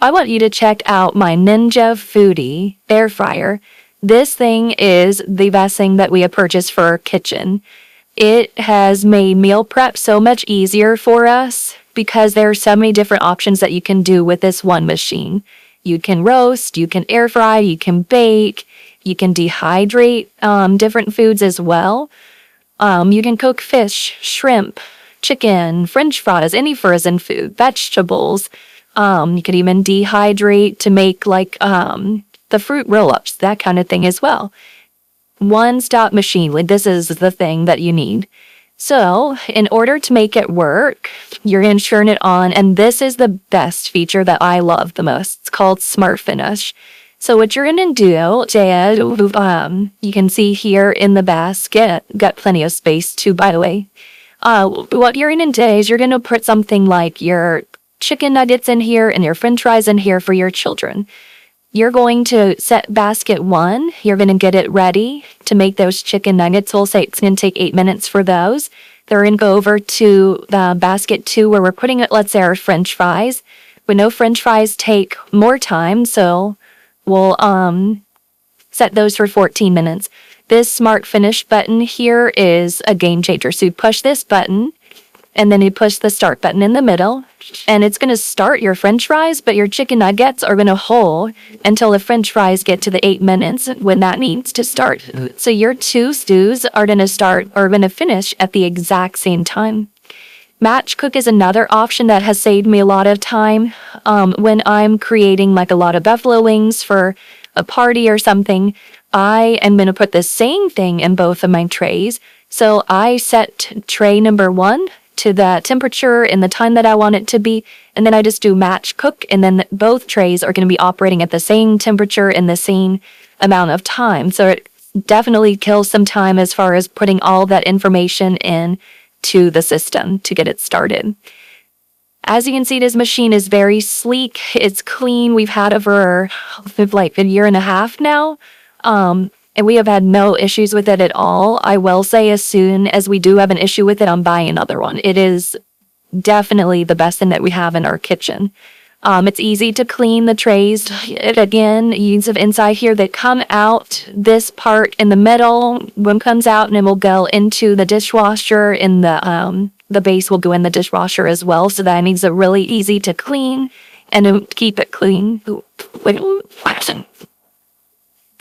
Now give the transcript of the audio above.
I want you to check out my Ninja Foodi air fryer. This thing is the best thing that we have purchased for our kitchen. It has made meal prep so much easier for us because there are so many different options that you can do with this one machine. You can roast, you can air fry, you can bake, you can dehydrate different foods as well. You can cook fish, shrimp, chicken, French fries, any frozen food, vegetables. You could even dehydrate to make like the fruit roll-ups, that kind of thing as well. One-stop machine, like this is the thing that you need. So, in order to make it work, you're going to turn it on, and this is the best feature that I love the most. It's called Smart Finish. So what you're going to do is, you can see here in the basket, got plenty of space too, by the way. What you're going to do is you're going to put something like your chicken nuggets in here and your French fries in here for your children. You're going to set basket 1. You're going to get it ready to make those chicken nuggets. We'll say it's going to take 8 minutes for those. They're going to go over to the basket 2 where we're putting it, let's say, our French fries. We know French fries take more time, so we'll set those for 14 minutes. This Smart Finish button here is a game changer. So you push this button, and then you push the start button in the middle, and it's going to start your French fries, but your chicken nuggets are going to hold until the French fries get to the 8 minutes when that needs to start. So your 2 stews are going to finish at the exact same time. Match cook is another option that has saved me a lot of time when I'm creating like a lot of buffalo wings for a party or something. I am going to put the same thing in both of my trays. So I set tray number 1 to the temperature and the time that I want it to be, and then I just do match cook, and then both trays are going to be operating at the same temperature and the same amount of time. So it definitely kills some time as far as putting all that information in to the system to get it started. As you can see, this machine is very sleek. It's clean. We've had it for like a year and a half now. And we have had no issues with it at all. I will say as soon as we do have an issue with it, I'm buying another one. It is definitely the best thing that we have in our kitchen. It's easy to clean the trays. Again, you have inside here that come out. This part in the middle, one comes out and it will go into the dishwasher, and the base will go in the dishwasher as well. So that means it's really easy to clean and to keep it clean.